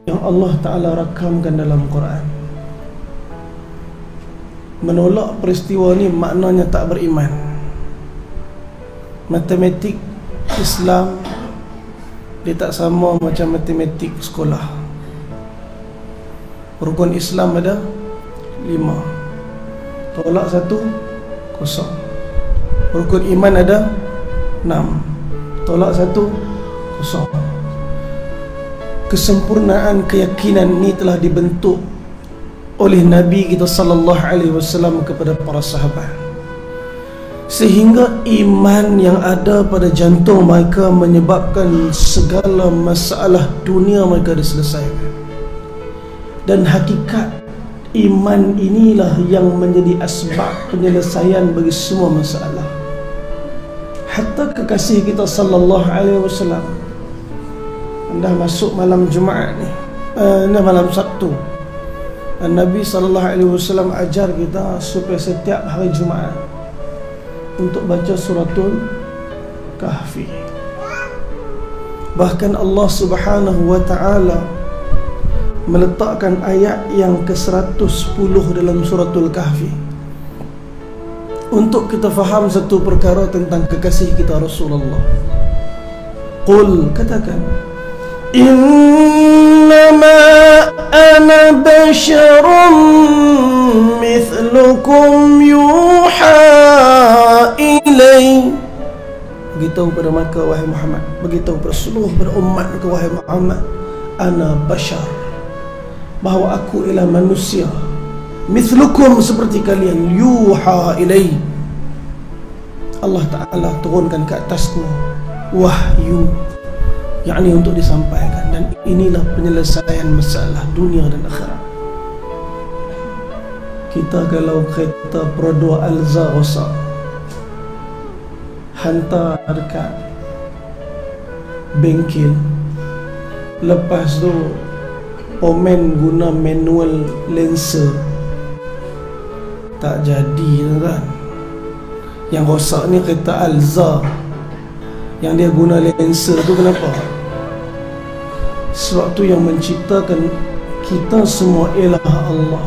yang Allah Ta'ala rakamkan dalam Quran. Menolak peristiwa ni maknanya tak beriman. Matematik Islam dia tak sama macam matematik sekolah. Rukun Islam ada 5. Tolak 1, kosong. Rukun iman ada 6. Tolak 1, kosong. Kesempurnaan keyakinan ni telah dibentuk oleh Nabi kita sallallahu alaihi wasallam kepada para sahabat, sehingga iman yang ada pada jantung mereka menyebabkan segala masalah dunia mereka diselesaikan. Dan hakikat iman inilah yang menjadi asbab penyelesaian bagi semua masalah. Hatta kekasih kita sallallahu alaihi wasallam dah masuk malam Jumaat ni, malam Sabtu, Nabi sallallahu alaihi wasallam ajar kita supaya setiap hari Jumaat untuk baca suratul Kahfi. Bahkan Allah Subhanahu wa taala meletakkan ayat yang ke-110 dalam suratul Kahfi untuk kita faham satu perkara tentang kekasih kita Rasulullah. Qul, katakan, innama ana basyarum mithlukum yuha ilai. Beritahu pada mereka wahai Muhammad, beritahu pada seluruh pada umat mereka wahai Muhammad, ana bashar, bahawa aku ialah manusia, mithlukum seperti kalian, yuha ilai, Allah Ta'ala turunkan ke atasku wahyu, yakni untuk disampaikan. Dan inilah penyelesaian masalah dunia dan akhirat. Kita kalau kereta Pro 2 Alza rosak, hantar dekat bengkel, lepas tu pomen guna manual lenser, tak jadi kan. Yang rosak ni kereta Alza, yang dia guna lenser tu kenapa? Sebab tu yang menciptakan kita semua ialah Allah,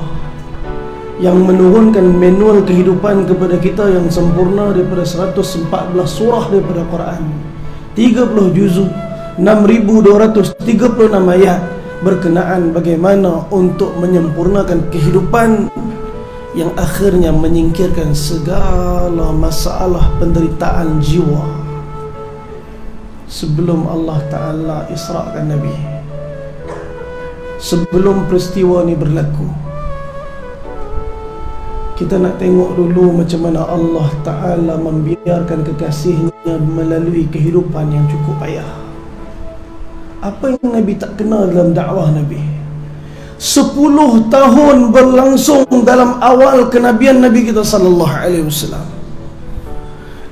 yang menurunkan manual kehidupan kepada kita yang sempurna daripada 114 surah daripada Quran, 30 juzuk, 6,236 ayat berkenaan bagaimana untuk menyempurnakan kehidupan yang akhirnya menyingkirkan segala masalah penderitaan jiwa. Sebelum Allah Ta'ala isra'kan Nabi, sebelum peristiwa ni berlaku, kita nak tengok dulu macam mana Allah Ta'ala membiarkan kekasihnya melalui kehidupan yang cukup payah. Apa yang Nabi tak kenal dalam dakwah Nabi? 10 tahun berlangsung dalam awal kenabian Nabi kita sallallahu alaihi wasallam,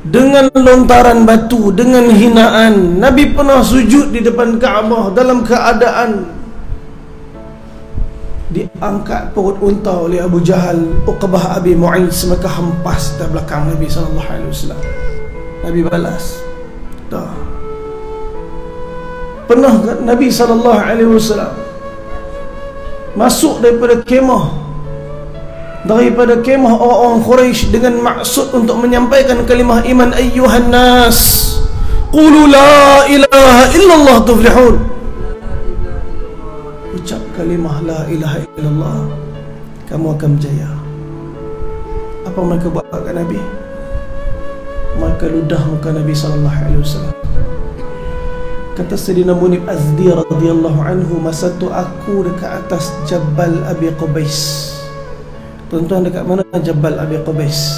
dengan lontaran batu, dengan hinaan. Nabi pernah sujud di depan Kaabah dalam keadaan diangkat perut unta oleh Abu Jahal, Uqbah Abi Mu'ayz, maka hempas dari belakang Nabi sallallahu alaihi wasallam. Nabi balas. Dah. Pernah Nabi sallallahu alaihi wasallam masuk daripada kemah orang-orang Quraisy dengan maksud untuk menyampaikan kalimah iman. Ayyuhan nas, qulu la ilaha illallah tuflihun. Ucap kalimah la ilaha illallah, kamu akan berjaya. Apa mereka buat kat Nabi? Mereka ludah muka Nabi sallallahu alaihi wasallam. Kata Sayyidina Munib Azdi radhiyallahu anhu, masa tu aku dekat atas Jabal Abi Qubais. Tuan-tuan, dekat mana Jabal Abi Qubais?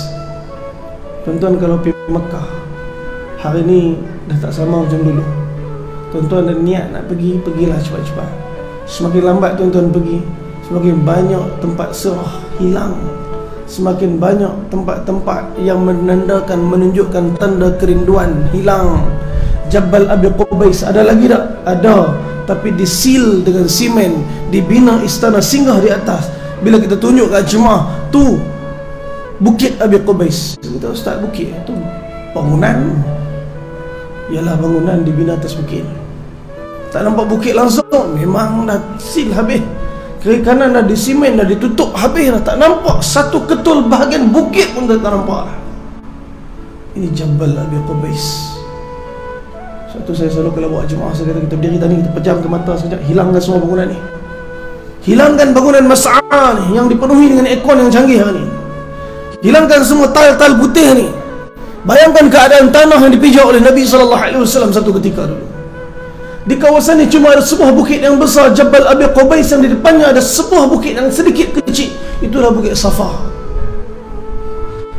Tuan-tuan kalau pergi Mekah hari ni dah tak sama macam dulu. Tuan-tuan ada niat nak pergi, pergilah cepat-cepat. Semakin lambat tuan-tuan pergi, semakin banyak tempat surah hilang, semakin banyak tempat-tempat yang menandakan, menunjukkan tanda kerinduan hilang. Jabal Abi Qubais ada lagi tak? Ada, tapi disil dengan simen, dibina istana singgah di atas. Bila kita tunjuk kat jemaah tu Bukit Abi Qubais, kita ustaz, bukit tu bangunan, ialah bangunan dibina atas bukit. Tak nampak bukit langsung. Memang dah sil habis. Kiri kanan dah disimen, dah ditutup habis dah. Tak nampak satu ketul bahagian bukit pun tak nampak. Ini Jabal Abi Qubais. Satu saya selalu kalau buat jemaah, saya kata kita berdiri tadi, kita pejamkan mata sekejap, hilangkan semua bangunan ni. Hilangkan bangunan Mas'ah ni yang dipenuhi dengan aircon yang canggih hari ni. Hilangkan semua tile-tile putih ni. Bayangkan keadaan tanah yang dipijak oleh Nabi SAW satu ketika dulu. Di kawasan ini cuma ada sebuah bukit yang besar, Jabal Abi Qubais, yang di depannya ada sebuah bukit yang sedikit kecil. Itulah Bukit Safa.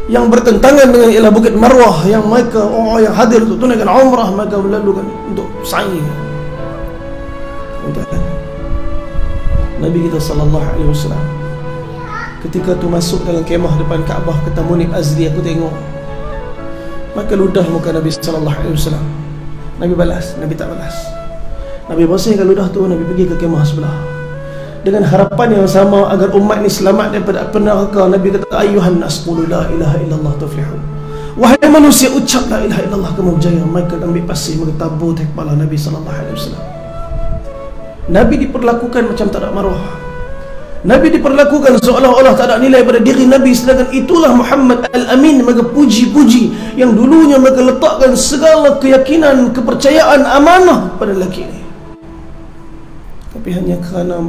Yang bertentangan dengan ialah Bukit Marwah, yang mereka orang yang hadir untuk tunaikan umrah, mereka melalukan untuk sa'i. Nabi kita SAW ketika tu masuk dalam kemah depan Kaabah, kata Munib Azli, aku tengok, maka ludah muka Nabi SAW. Nabi balas, Nabi tak balas. Nabi bersihkan ludah tu, Nabi pergi ke kemah sebelah dengan harapan yang sama agar umat ni selamat daripada api neraka. Nabi kata, ayuhan nas qulu la ilaha illallah tuflihun. Wahai manusia, ucap la ilaha illallah, kamu berjaya. Mereka ambil pasir, mereka tabur atas kepala Nabi SAW. Nabi diperlakukan macam tak ada maruah. Nabi diperlakukan seolah-olah tak ada nilai pada diri Nabi. Sedangkan itulah Muhammad Al-Amin. Mereka puji-puji yang dulunya mereka letakkan segala keyakinan, kepercayaan, amanah pada lelaki ini. Tapi hanya kerana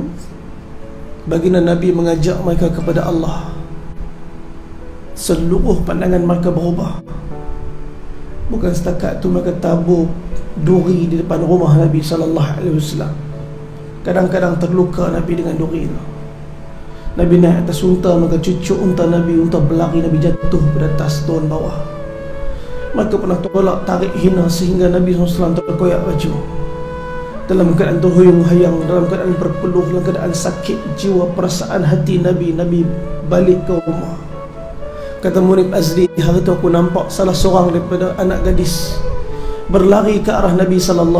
baginda Nabi mengajak mereka kepada Allah, seluruh pandangan mereka berubah. Bukan setakat tu mereka tabur duri di depan rumah Nabi SAW. Kadang-kadang terluka Nabi dengan duri itu. Nabi naik atas unta, maka cucuk unta Nabi, unta berlari, Nabi jatuh pada atas, turun bawah. Mereka pernah tolak, tarik, hina sehingga Nabi SAW terkoyak baju. Dalam keadaan terhuyung-hayang, dalam keadaan berpeluh, dalam keadaan sakit jiwa, perasaan hati Nabi, Nabi balik ke rumah. Kata Munib Azli, hari itu aku nampak salah seorang daripada anak gadis berlari ke arah Nabi SAW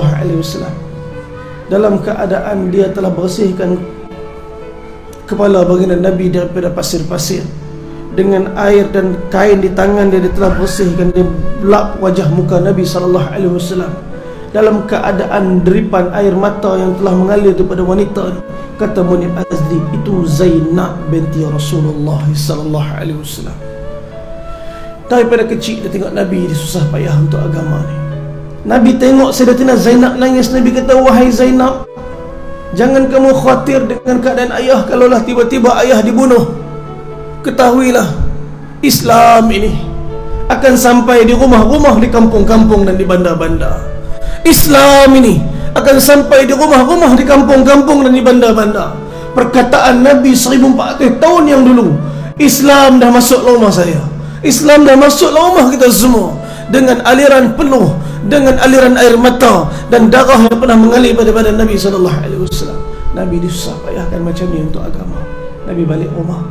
dalam keadaan dia telah bersihkan kepala baginda Nabi daripada pasir-pasir dengan air dan kain di tangan dia, dia telah bersihkan, dia lap wajah muka Nabi SAW dalam keadaan deripan air mata yang telah mengalir daripada wanita. Kata Munib Azli, itu Zainab binti Rasulullah SAW. Daripada kecil dia tengok Nabi, dia susah payah untuk agama ni. Nabi tengok Sayyidatina Zainab nangis, Nabi kata, wahai Zainab, jangan kamu khawatir dengan keadaan ayah. Kalaulah tiba-tiba ayah dibunuh, ketahuilah Islam ini akan sampai di rumah-rumah, di kampung-kampung dan di bandar-bandar. Islam ini akan sampai di rumah-rumah, di kampung-kampung dan di bandar-bandar. Perkataan Nabi 1400 tahun yang dulu, Islam dah masuk rumah saya, Islam dah masuk rumah kita semua, dengan aliran penuh, dengan aliran air mata dan darah yang pernah mengalir pada badan Nabi SAW. Nabi disusah payahkan macam ni untuk agama. Nabi balik rumah,